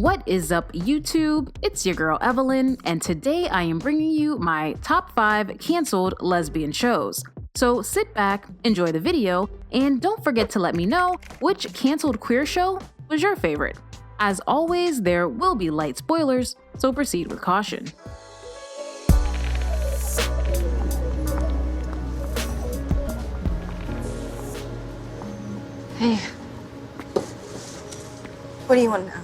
What is up, YouTube? It's your girl Evelyn, and today I am bringing you my top 5 canceled lesbian shows. So sit back, enjoy the video, and don't forget to let me know which canceled queer show was your favorite. As always, there will be light spoilers, so proceed with caution. Hey. What do you want now?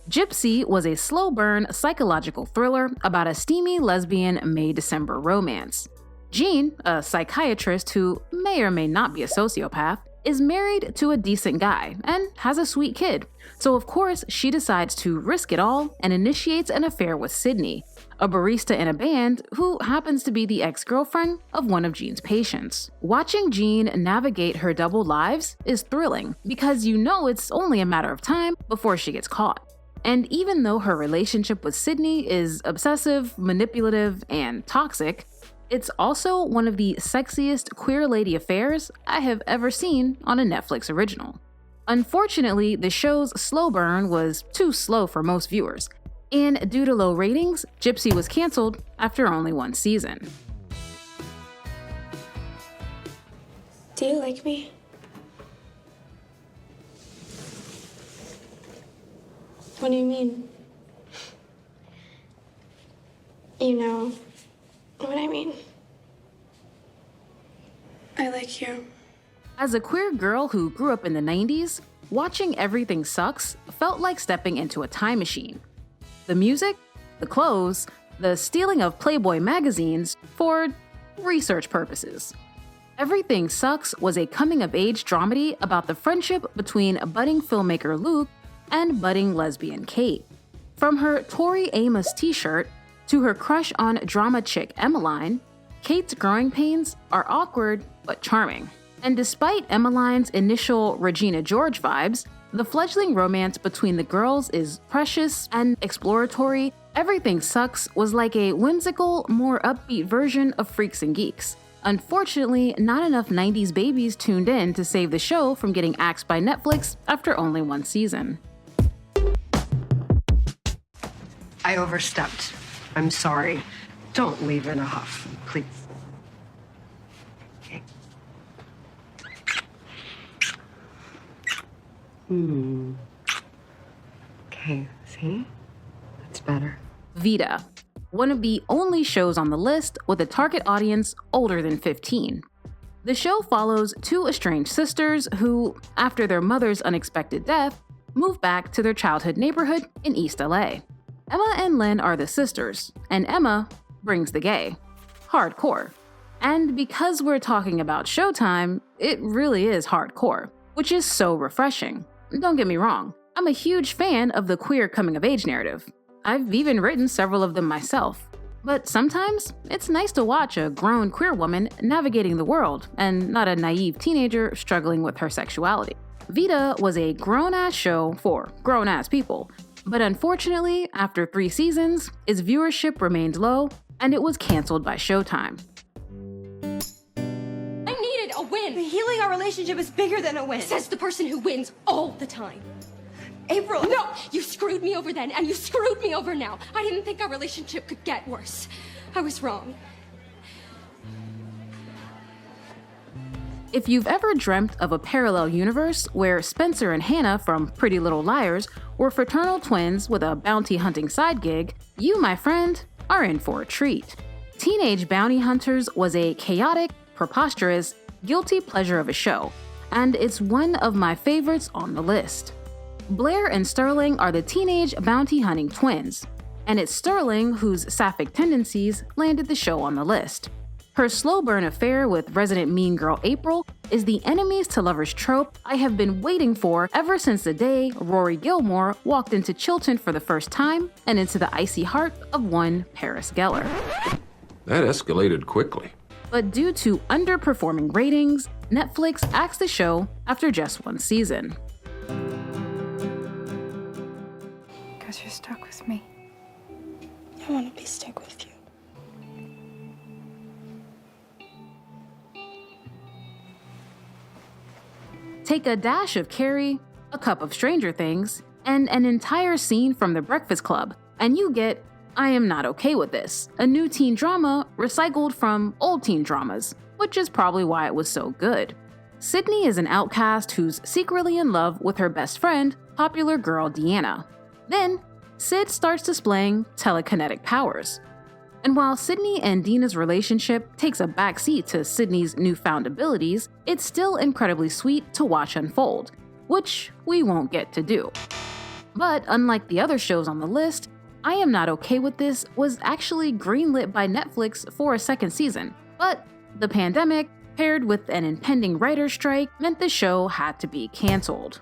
Gypsy was a slow-burn psychological thriller about a steamy lesbian May-December romance. Jean, a psychiatrist who may or may not be a sociopath, is married to a decent guy and has a sweet kid, so of course she decides to risk it all and initiates an affair with Sydney, a barista in a band who happens to be the ex-girlfriend of one of Jean's patients. Watching Jean navigate her double lives is thrilling because you know it's only a matter of time before she gets caught. And even though her relationship with Sydney is obsessive, manipulative, and toxic, it's also one of the sexiest queer lady affairs I have ever seen on a Netflix original. Unfortunately, the show's slow burn was too slow for most viewers, and due to low ratings, Gypsy was canceled after only 1 season. Do you like me? What do you mean? You know what I mean. I like you. As a queer girl who grew up in the 90s, watching Everything Sucks felt like stepping into a time machine. The music, the clothes, the stealing of Playboy magazines for research purposes. Everything Sucks was a coming-of-age dramedy about the friendship between budding filmmaker Luke and budding lesbian Kate. From her Tori Amos t-shirt to her crush on drama chick Emmeline, Kate's growing pains are awkward but charming. And despite Emmeline's initial Regina George vibes, the fledgling romance between the girls is precious and exploratory. Everything Sucks was like a whimsical, more upbeat version of Freaks and Geeks. Unfortunately, not enough 90s babies tuned in to save the show from getting axed by Netflix after only 1 season. I overstepped. I'm sorry. Don't leave in a huff, please. Okay. Okay, see? That's better. Vita, one of the only shows on the list with a target audience older than 15. The show follows 2 estranged sisters who, after their mother's unexpected death, move back to their childhood neighborhood in East LA. Emma and Lynn are the sisters, and Emma brings the gay. Hardcore. And because we're talking about Showtime, it really is hardcore, which is so refreshing. Don't get me wrong, I'm a huge fan of the queer coming-of-age narrative. I've even written several of them myself. But sometimes, it's nice to watch a grown queer woman navigating the world, and not a naive teenager struggling with her sexuality. Vita was a grown-ass show for grown-ass people, but unfortunately, after 3 seasons, its viewership remained low, and it was canceled by Showtime. I needed a win! But healing our relationship is bigger than a win. Says the person who wins all the time. April! No! You screwed me over then, and you screwed me over now. I didn't think our relationship could get worse. I was wrong. If you've ever dreamt of a parallel universe where Spencer and Hannah from Pretty Little Liars were fraternal twins with a bounty hunting side gig, you, my friend, are in for a treat. Teenage Bounty Hunters was a chaotic, preposterous, guilty pleasure of a show, and it's one of my favorites on the list. Blair and Sterling are the teenage bounty hunting twins, and it's Sterling whose sapphic tendencies landed the show on the list. Her slow burn affair with resident mean girl April is the enemies to lovers trope I have been waiting for ever since the day Rory Gilmore walked into Chilton for the first time and into the icy heart of one Paris Geller. That escalated quickly. But due to underperforming ratings, Netflix axed the show after just 1 season. Because you're stuck with me. I want to be stuck with you. Take a dash of Carrie, a cup of Stranger Things, and an entire scene from The Breakfast Club, and you get I Am Not Okay With This, a new teen drama recycled from old teen dramas, which is probably why it was so good. Sydney is an outcast who's secretly in love with her best friend, popular girl Deanna. Then, Sid starts displaying telekinetic powers. And while Sydney and Dina's relationship takes a backseat to Sydney's newfound abilities, it's still incredibly sweet to watch unfold, which we won't get to do. But unlike the other shows on the list, I Am Not Okay With This was actually greenlit by Netflix for a second season, but the pandemic, paired with an impending writer's strike, meant the show had to be cancelled.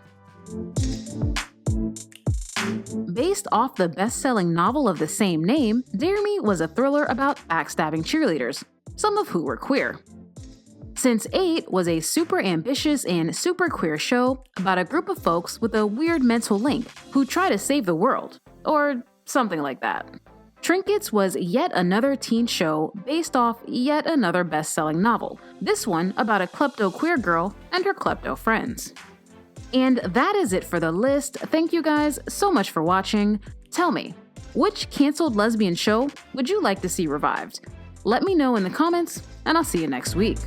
Based off the best-selling novel of the same name, Dare Me was a thriller about backstabbing cheerleaders, some of who were queer. Sense8 was a super ambitious and super queer show about a group of folks with a weird mental link who try to save the world, or something like that. Trinkets was yet another teen show based off yet another best-selling novel, this one about a klepto queer girl and her klepto friends. And that is it for the list. Thank you guys so much for watching. Tell me, which canceled lesbian show would you like to see revived? Let me know in the comments, and I'll see you next week.